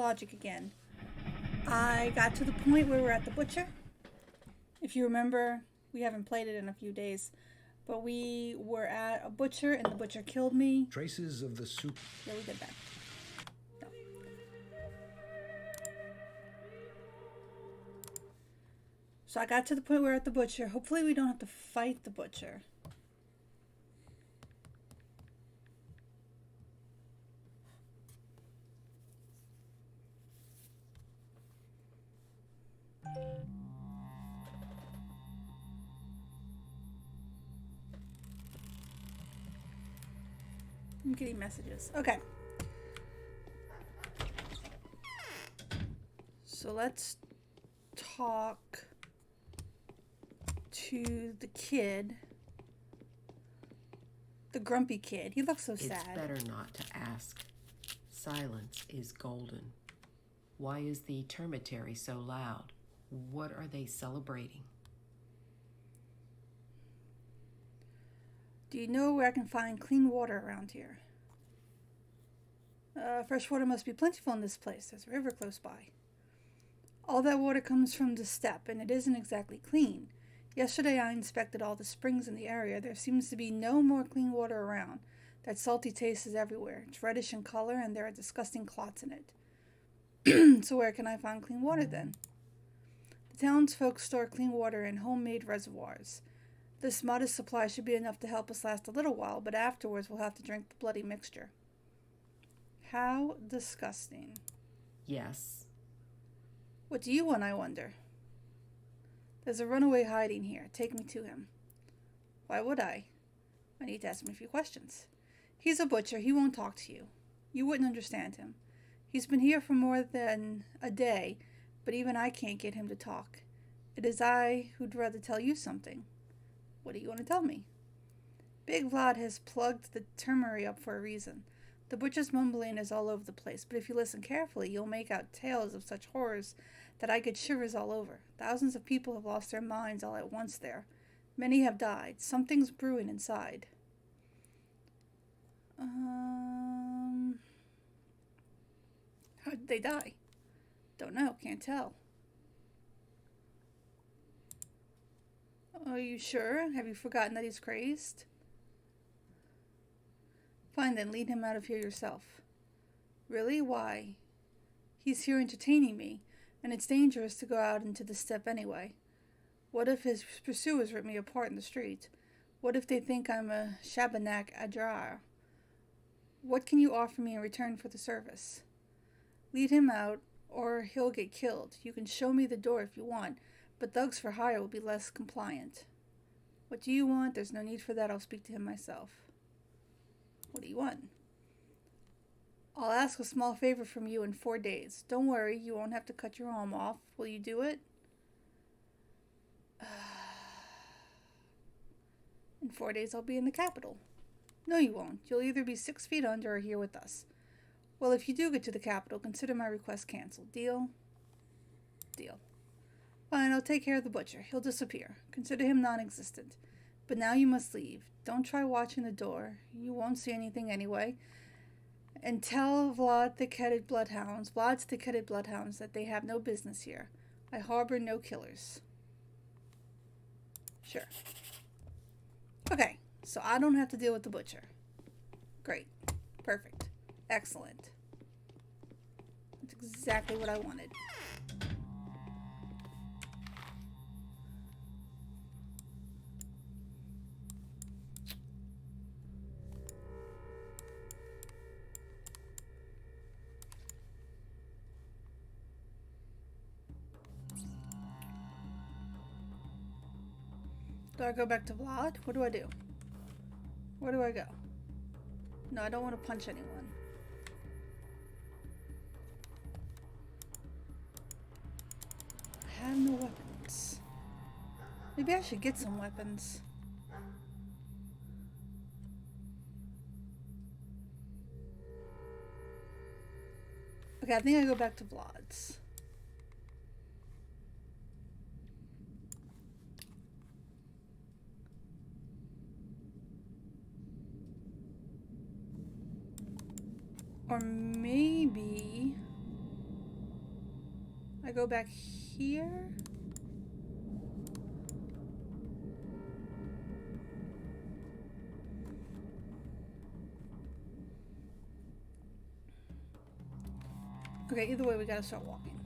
pathologic again. I got to the point where we're at the butcher. If you remember, we haven't played it in a few days, but we were at a butcher and the butcher killed me. Traces of the soup. Yeah, we did that. No. So I got to the point where we're at the butcher. Hopefully we don't have to fight the butcher. I'm getting messages. Okay. So let's talk to the kid. The grumpy kid. He looks so sad. It's better not to ask. Silence is golden. Why is the termitary so loud? What are they celebrating? Do you know where I can find clean water around here? Fresh water must be plentiful in this place. There's a river close by. All that water comes from the steppe, and it isn't exactly clean. Yesterday I inspected all the springs in the area. There seems to be no more clean water around. That salty taste is everywhere. It's reddish in color, and there are disgusting clots in it. So where can I find clean water then? The townsfolk store clean water in homemade reservoirs. This modest supply should be enough to help us last a little while, but afterwards we'll have to drink the bloody mixture. How disgusting. Yes. What do you want, I wonder? There's a runaway hiding here. Take me to him. Why would I? I need to ask him a few questions. He's a butcher. He won't talk to you. You wouldn't understand him. He's been here for more than a day, but even I can't get him to talk. It is I who'd rather tell you something. What do you want to tell me? Big Vlad has plugged the termary up for a reason. The butcher's mumbling is all over the place, but if you listen carefully, you'll make out tales of such horrors that I get shivers all over. Thousands of people have lost their minds all at once there. Many have died. Something's brewing inside. How did they die? Don't know. Can't tell. Are you sure? Have you forgotten that he's crazed? Fine then, lead him out of here yourself. Really? Why? He's here entertaining me, and it's dangerous to go out into the steppe anyway. What if his pursuers rip me apart in the street? What if they think I'm a Shabanak Adrar? What can you offer me in return for the service? Lead him out, or he'll get killed. You can show me the door if you want, but thugs for hire will be less compliant. What do you want? There's no need for that. I'll speak to him myself. What do you want? I'll ask a small favor from you in 4 days. Don't worry, you won't have to cut your arm off. Will you do it? In 4 days I'll be in the capital. No, you won't. You'll either be 6 feet under or here with us. Well, if you do get to the capital, consider my request canceled. Deal? Deal. Fine, I'll take care of the butcher. He'll disappear. Consider him non-existent. But now you must leave. Don't try watching the door. You won't see anything anyway. And tell Vlad's thick-headed bloodhounds that they have no business here. I harbor no killers. Sure. Okay, so I don't have to deal with the butcher. Great. Perfect. Excellent. That's exactly what I wanted. Do I go back to Vlad? What do I do? Where do I go? No, I don't want to punch anyone. I have no weapons. Maybe I should get some weapons. Okay, I think I go back to Vlad's. Or maybe go back here? Okay, either way, we gotta start walking.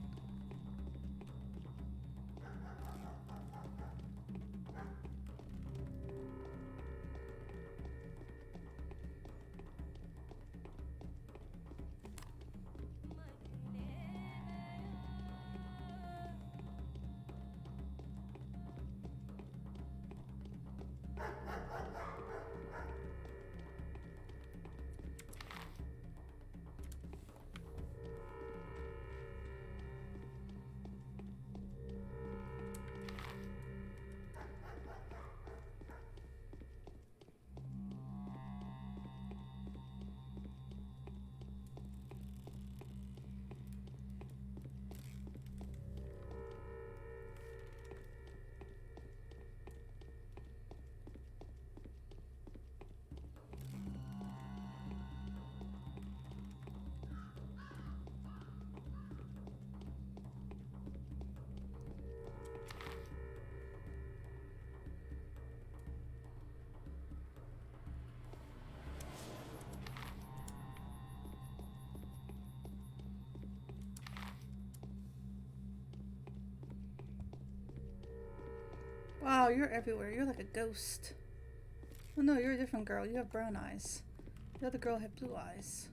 Wow, you're everywhere. You're like a ghost. Oh no, you're a different girl. You have brown eyes. The other girl had blue eyes.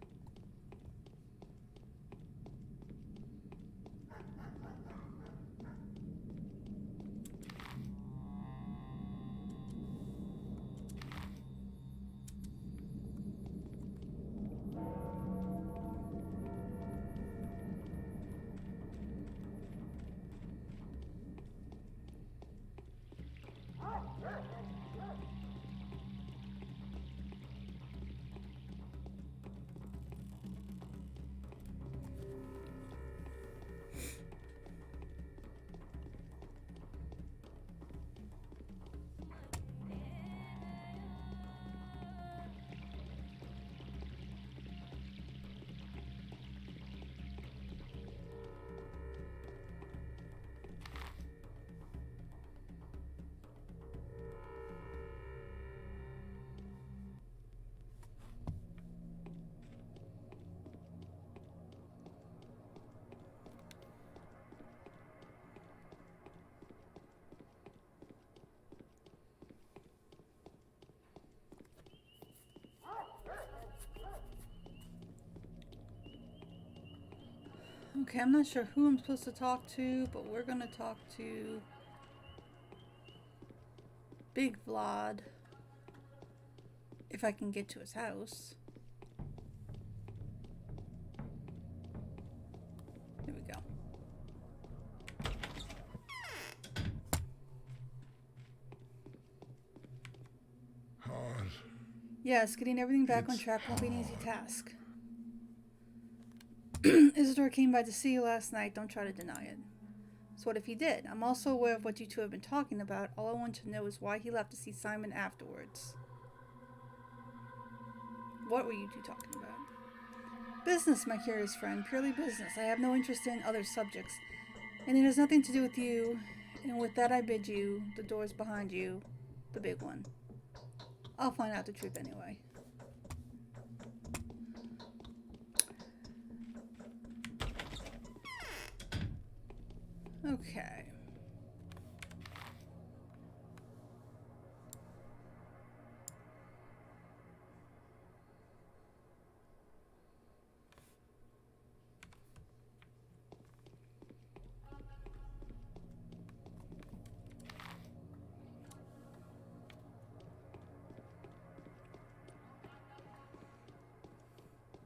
Okay, I'm not sure who I'm supposed to talk to, but we're gonna talk to Big Vlad. If I can get to his house. Here we go. Hard. Yes, getting everything back on It's track won't be an easy hard. task. Isidore came by to see you last night. Don't try to deny it. So what if he did? I'm also aware of what you two have been talking about. All I want to know is why he left to see Simon afterwards. What were you two talking about? Business, my curious friend. Purely business. I have no interest in other subjects. And it has nothing to do with you. And with that I bid you, the door's behind you. The big one. I'll find out the truth anyway. Okay.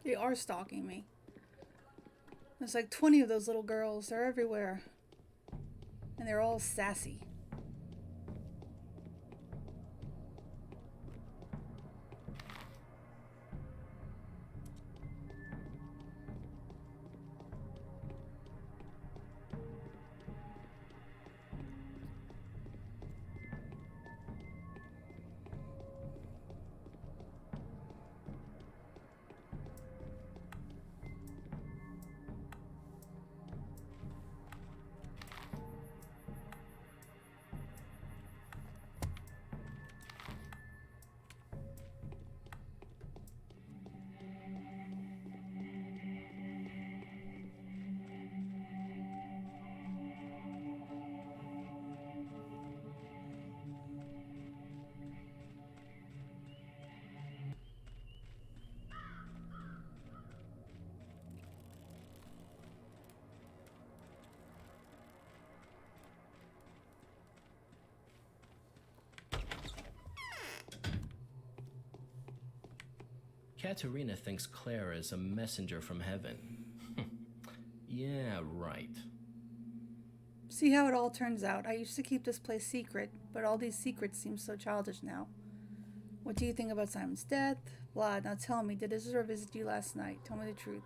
They are stalking me. There's like 20 of those little girls. They're everywhere. And they're all sassy. Katerina thinks Clara is a messenger from heaven. Yeah, right. See how it all turns out. I used to keep this place secret, but all these secrets seem so childish now. What do you think about Simon's death? Vlad, now tell me, did Isidore visit you last night? Tell me the truth.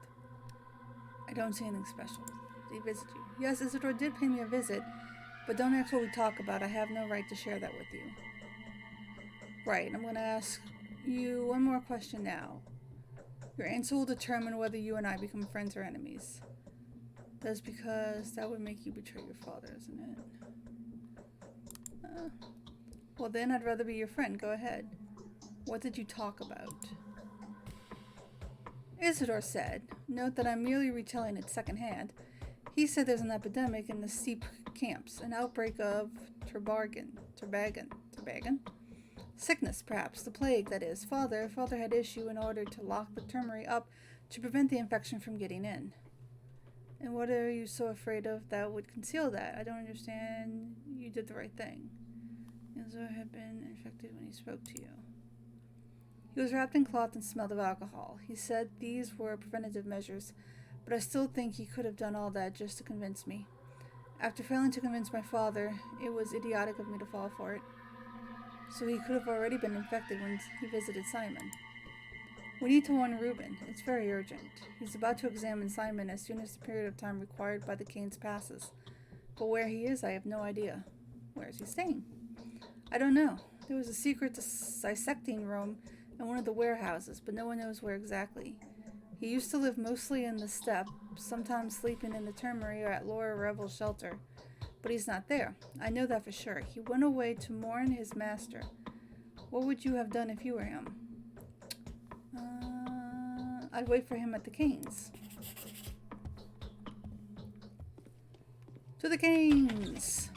I don't see anything special. Did he visit you? Yes, Isidore did pay me a visit, but don't ask what we talk about. I have no right to share that with you. Right, I'm going to ask you one more question now. Your answer will determine whether you and I become friends or enemies. That's because that would make you betray your father, isn't it? Well then, I'd rather be your friend. Go ahead. What did you talk about? Isidore said, note that I'm merely retelling it secondhand. He said there's an epidemic in the steep camps, an outbreak of turbagan? Sickness, perhaps, the plague, that is. Father had issue in order to lock the termary up to prevent the infection from getting in. And what are you so afraid of that would conceal that? I don't understand. You did the right thing. Isidore had been infected when he spoke to you. He was wrapped in cloth and smelled of alcohol. He said these were preventative measures, but I still think he could have done all that just to convince me. After failing to convince my father, it was idiotic of me to fall for it. So he could have already been infected when he visited Simon. We need to warn Reuben. It's very urgent. He's about to examine Simon as soon as the period of time required by the canes passes. But where he is, I have no idea. Where is he staying? I don't know. There was a secret dissecting room in one of the warehouses, but no one knows where exactly. He used to live mostly in the steppe, sometimes sleeping in the termary or at Laura Revel's shelter. But he's not there. I know that for sure. He went away to mourn his master. What would you have done if you were him? I'd wait for him at the canes. To the canes!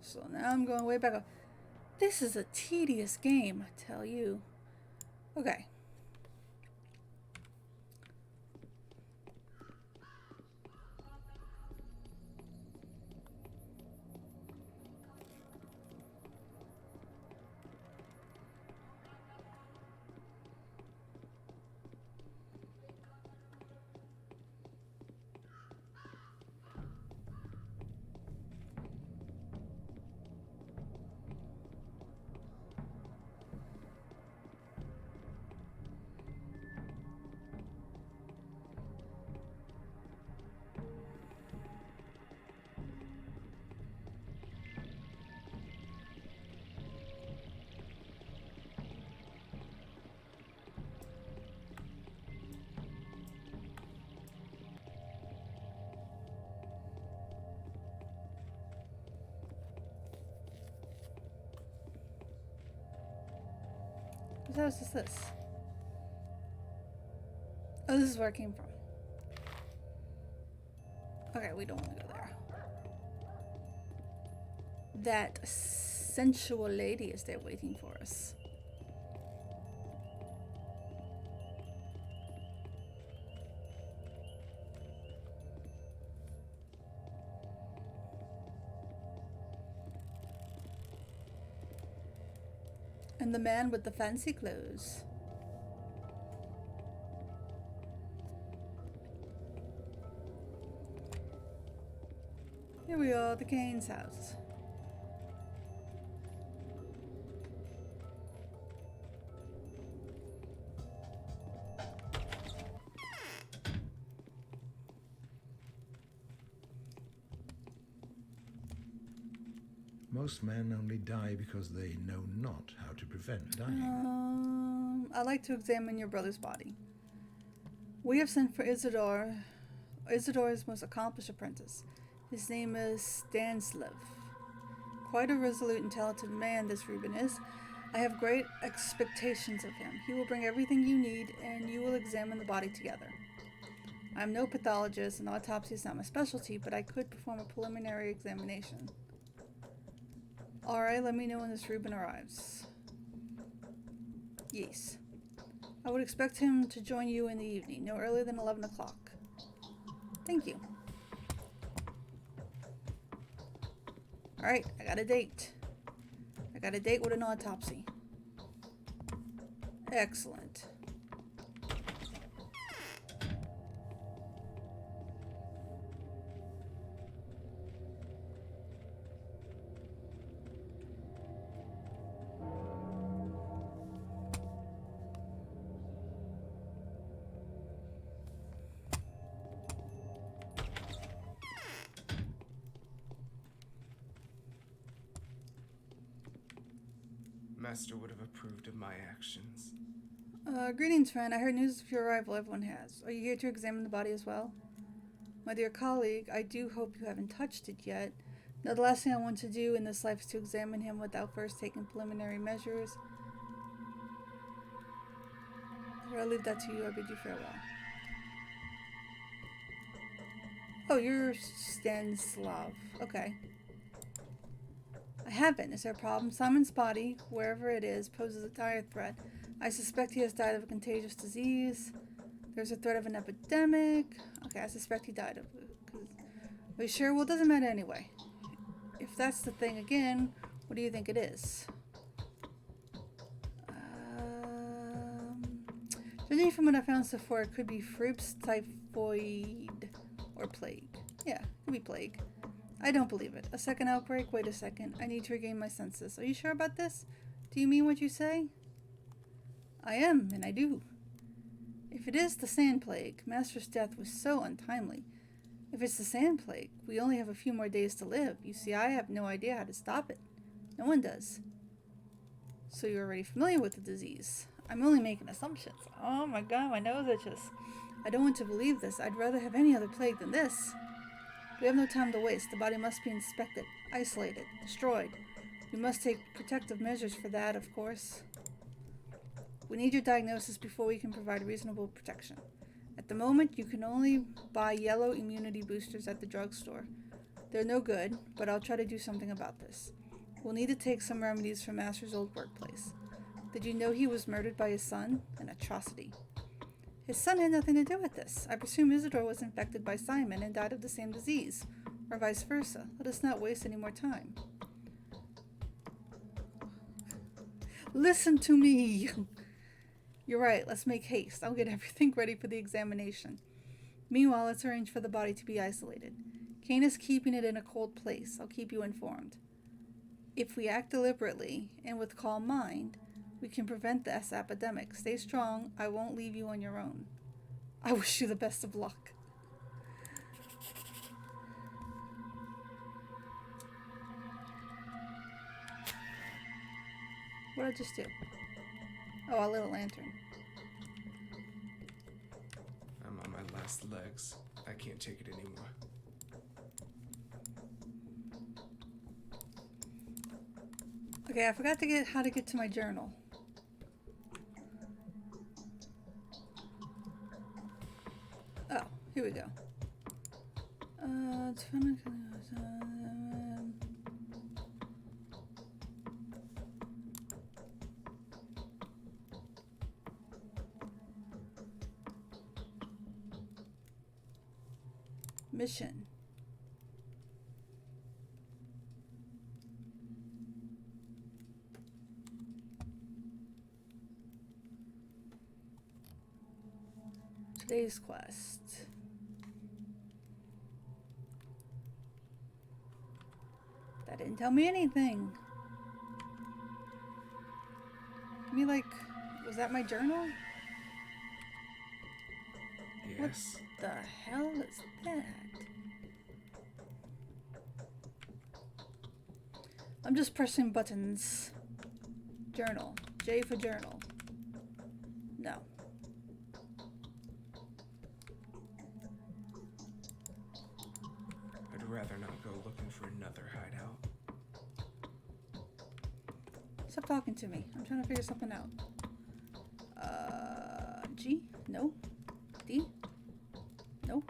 So now I'm going way back up. This is a tedious game, I tell you. Okay. What house is this? Oh, this is where I came from. Okay, we don't want to go there. That sensual lady is there waiting for us. And the man with the fancy clothes. Here we are, the Kane's house. Most men only die because they know not how to prevent dying. I'd like to examine your brother's body. We have sent for Isidore's most accomplished apprentice. His name is Stanislav. Quite a resolute and talented man, this Reuben is. I have great expectations of him. He will bring everything you need, and you will examine the body together. I'm no pathologist, and autopsy is not my specialty, but I could perform a preliminary examination. Alright, let me know when this Reuben arrives. Yes. I would expect him to join you in the evening, no earlier than 11 o'clock. Thank you. Alright, I got a date. I got a date with an autopsy. Excellent. Master would have approved of my actions. Greetings, friend. I heard news of your arrival. Everyone has. Are you here to examine the body as well? My dear colleague, I do hope you haven't touched it yet. Now, the last thing I want to do in this life is to examine him without first taking preliminary measures. I'll leave that to you. I bid you farewell. Oh, you're Stanislav. Okay. I haven't. Is there a problem? Simon's body, wherever it is, poses a dire threat. I suspect he has died of a contagious disease. There's a threat of an epidemic. Okay, I suspect he died of it. Are you sure? Well, it doesn't matter anyway. If that's the thing again, what do you think it is? Judging from what I found so far, it could be Frips, typhoid, or plague. Yeah, it could be plague. I don't believe it. A second outbreak? Wait a second. I need to regain my senses. Are you sure about this? Do you mean what you say? I am, and I do. If it is the sand plague, Master's death was so untimely. If it's the sand plague, we only have a few more days to live. You see, I have no idea how to stop it. No one does. So you're already familiar with the disease. I'm only making assumptions. Oh my god, my nose itches. I don't want to believe this. I'd rather have any other plague than this. We have no time to waste. The body must be inspected, isolated, destroyed. We must take protective measures for that, of course. We need your diagnosis before we can provide reasonable protection. At the moment, you can only buy yellow immunity boosters at the drugstore. They're no good, but I'll try to do something about this. We'll need to take some remedies from Master's old workplace. Did you know he was murdered by his son? An atrocity. His son had nothing to do with this. I presume Isidore was infected by Simon and died of the same disease, or vice versa. Let us not waste any more time. Listen to me! You're right, let's make haste. I'll get everything ready for the examination. Meanwhile, let's arrange for the body to be isolated. Kane is keeping it in a cold place. I'll keep you informed. If we act deliberately and with calm mind, we can prevent this epidemic. Stay strong. I won't leave you on your own. I wish you the best of luck. What did I just do? Oh, I lit a lantern. I'm on my last legs. I can't take it anymore. Okay, I forgot to get how to get to my journal. Oh, here we go. Mission. Today's quest. That didn't tell me anything. Was that my journal? Yes. What the hell is that? I'm just pressing buttons. Journal. J for journal. No. I'd rather not go looking for another hideout. Stop talking to me. I'm trying to figure something out. G? No. D? No.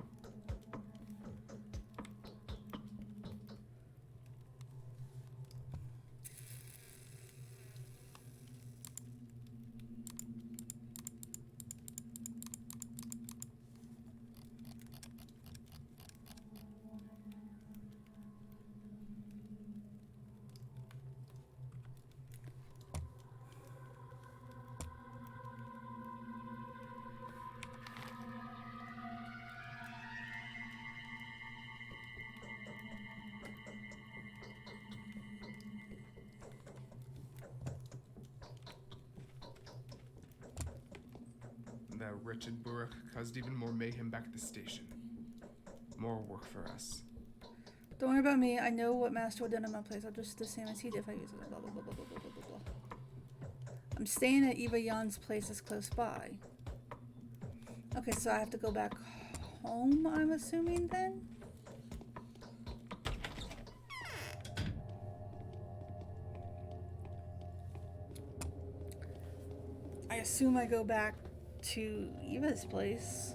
That wretched Burek caused even more mayhem back at the station. More work for us. Don't worry about me. I know what Master would do in my place. I'll just do the same as he did if I use it. Blah, blah, blah, blah, blah, blah, blah, blah. I'm staying at Eva Jan's place that's close by. Okay, so I have to go back home, I'm assuming, then? I assume I go back to Eva's place.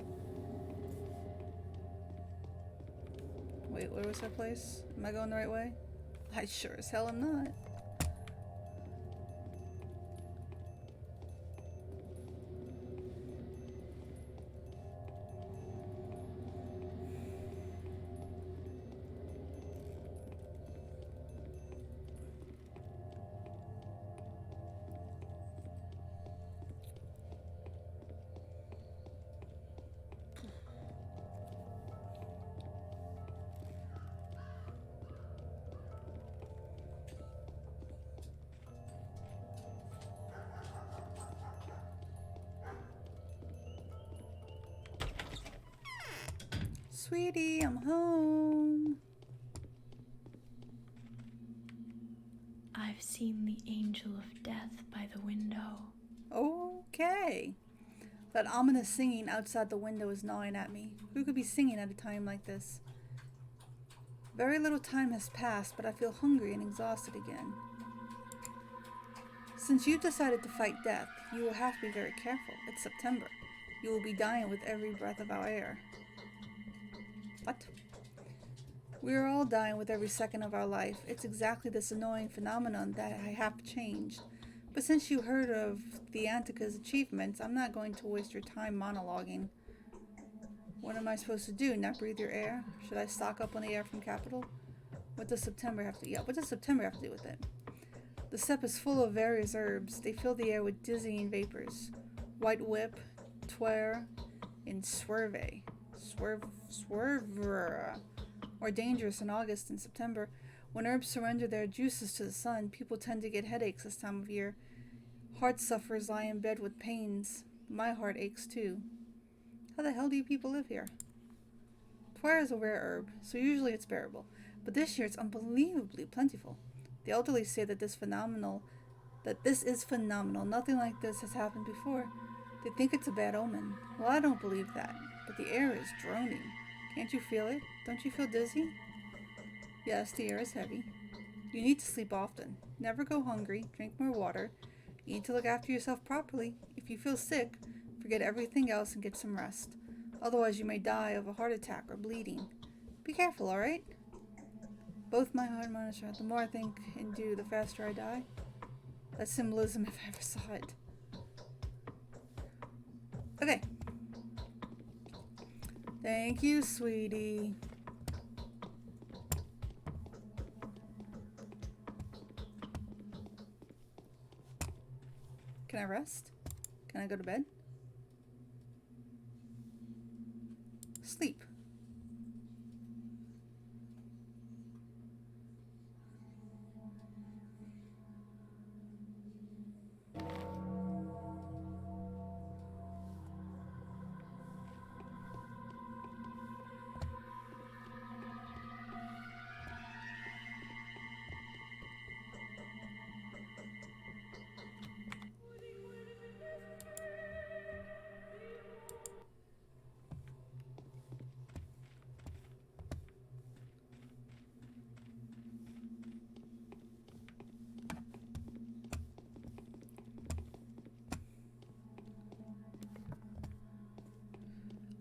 Wait, where was her place? Am I going the right way? I sure as hell am not. Sweetie, I'm home. I've seen the angel of death by the window. Okay. That ominous singing outside the window is gnawing at me. Who could be singing at a time like this? Very little time has passed, but I feel hungry and exhausted again. Since you've decided to fight death, you will have to be very careful. It's September. You will be dying with every breath of our air. What? We are all dying with every second of our life. It's exactly this annoying phenomenon that I have changed. But since you heard of the Antica's achievements, I'm not going to waste your time monologuing. What am I supposed to do? Not breathe your air? Should I stock up on the air from Capital? What does September have to do with it? The steppe is full of various herbs. They fill the air with dizzying vapors. White whip, twer, and swerve. Swerver. Or dangerous in August and September. When herbs surrender their juices to the sun, people tend to get headaches this time of year. Heart sufferers lie in bed with pains. My heart aches too. How the hell do you people live here? Twer is a rare herb, so usually it's bearable. But this year it's unbelievably plentiful. The elderly say that this is phenomenal. Nothing like this has happened before. They think it's a bad omen. Well, I don't believe that. But the air is droning. Can't you feel it? Don't you feel dizzy? Yes, the air is heavy. You need to sleep often. Never go hungry. Drink more water. You need to look after yourself properly. If you feel sick, forget everything else and get some rest. Otherwise, you may die of a heart attack or bleeding. Be careful, alright? Both my heart and mine are. The more I think and do, the faster I die. That's symbolism if I ever saw it. Okay. Thank you, sweetie. Can I rest? Can I go to bed? Sleep.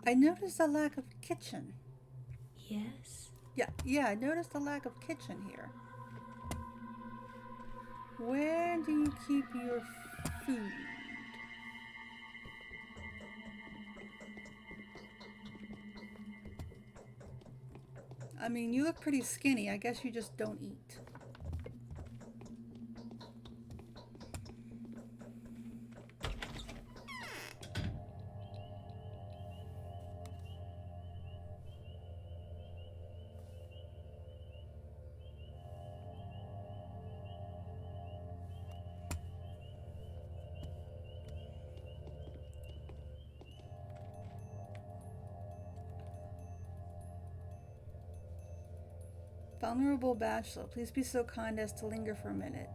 I noticed a lack of kitchen. Yes? Yeah, I noticed a lack of kitchen here. Where do you keep your food? I mean, you look pretty skinny. I guess you just don't eat. Venerable Bachelor, please be so kind as to linger for a minute.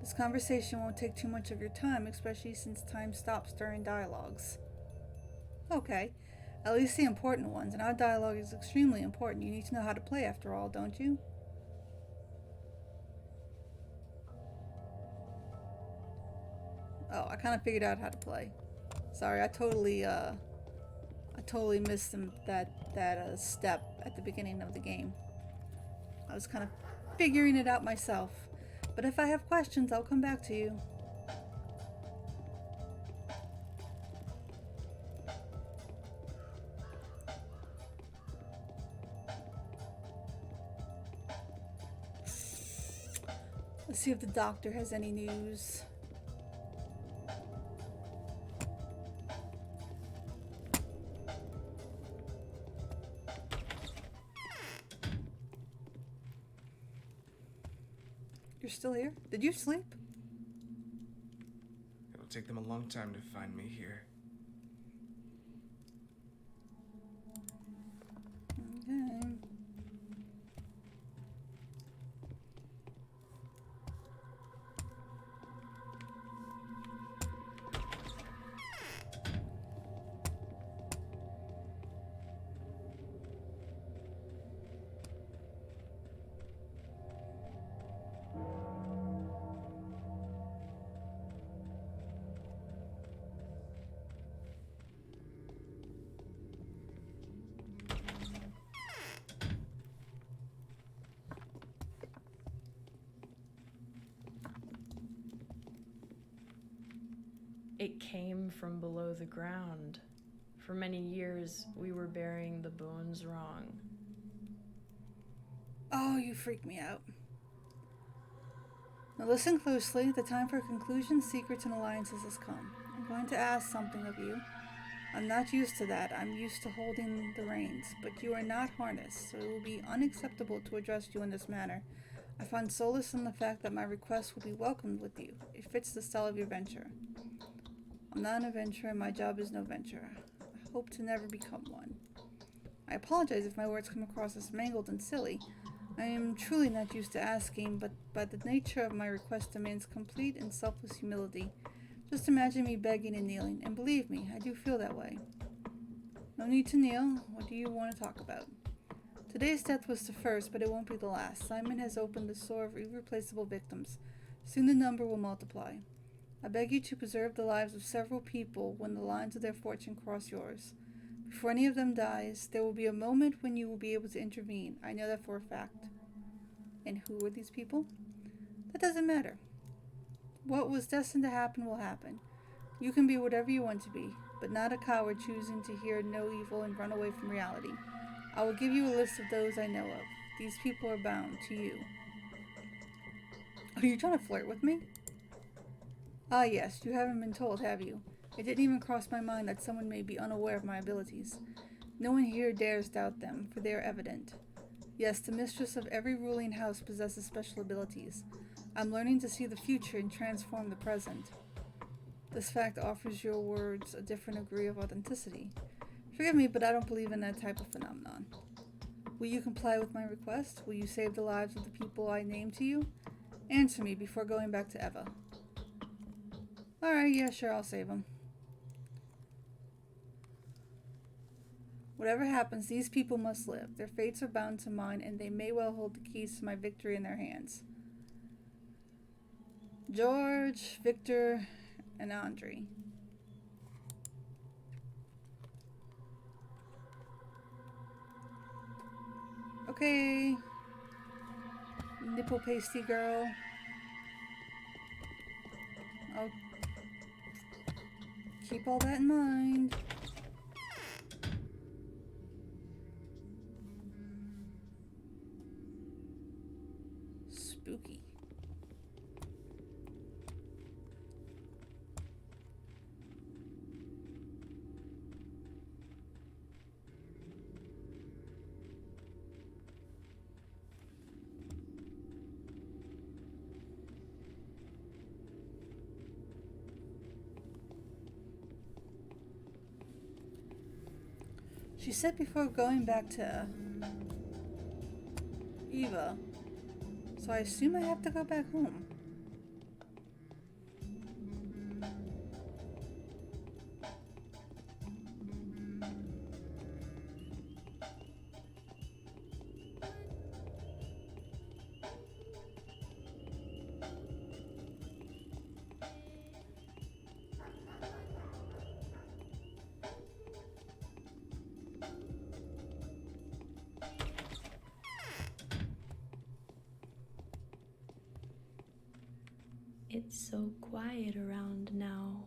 This conversation won't take too much of your time, especially since time stops during dialogues. Okay, at least the important ones, and our dialogue is extremely important. You need to know how to play after all, don't you? Oh, I kind of figured out how to play. Sorry, I totally missed that step at the beginning of the game. I was kind of figuring it out myself. But if I have questions, I'll come back to you. Let's see if the doctor has any news. You're still here? Did you sleep? It'll take them a long time to find me here. Okay. It came from below the ground. For many years, we were burying the bones wrong. Oh, you freak me out. Now listen closely. The time for conclusions, secrets, and alliances has come. I'm going to ask something of you. I'm not used to that. I'm used to holding the reins, but you are not harnessed, so it will be unacceptable to address you in this manner. I find solace in the fact that my request will be welcomed with you. It fits the style of your venture. I'm not an adventurer, and my job is no venture. I hope to never become one. I apologize if my words come across as mangled and silly. I am truly not used to asking, but the nature of my request demands complete and selfless humility. Just imagine me begging and kneeling, and believe me, I do feel that way. No need to kneel. What do you want to talk about? Today's death was the first, but it won't be the last. Simon has opened the store of irreplaceable victims. Soon the number will multiply. I beg you to preserve the lives of several people when the lines of their fortune cross yours. Before any of them dies, there will be a moment when you will be able to intervene. I know that for a fact. And who are these people? That doesn't matter. What was destined to happen will happen. You can be whatever you want to be, but not a coward choosing to hear no evil and run away from reality. I will give you a list of those I know of. These people are bound to you. Are you trying to flirt with me? Ah, yes, you haven't been told, have you? It didn't even cross my mind that someone may be unaware of my abilities. No one here dares doubt them, for they are evident. Yes, the mistress of every ruling house possesses special abilities. I'm learning to see the future and transform the present. This fact offers your words a different degree of authenticity. Forgive me, but I don't believe in that type of phenomenon. Will you comply with my request? Will you save the lives of the people I name to you? Answer me before going back to Eva. Alright, yeah, sure, I'll save them. Whatever happens, these people must live. Their fates are bound to mine, and they may well hold the keys to my victory in their hands. George, Victor, and Andre. Okay. Nipple pasty girl. I'll keep all that in mind. Spooky. She said before going back to Eva So I assume I have to go back home. It's so quiet around now.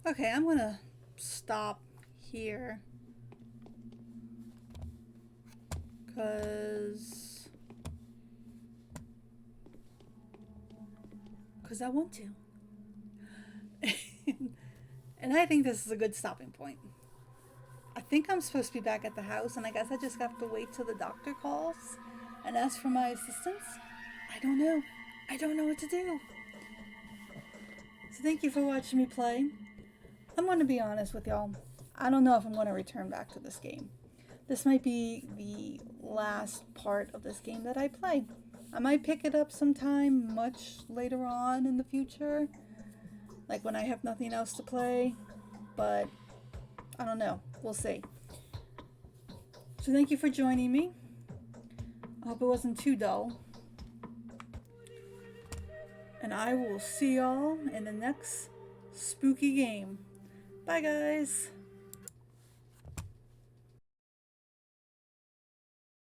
Okay, I'm gonna stop here. Cause I want to. And I think this is a good stopping point. I think I'm supposed to be back at the house, and I guess I just have to wait till the doctor calls and ask for my assistance. I don't know. I don't know what to do. So thank you for watching me play. I'm going to be honest with y'all. I don't know if I'm going to return back to this game. This might be the last part of this game that I play. I might pick it up sometime much later on in the future, like when I have nothing else to play, but I don't know. We'll see. So thank you for joining me. I hope it wasn't too dull. And I will see y'all in the next spooky game. Bye, guys.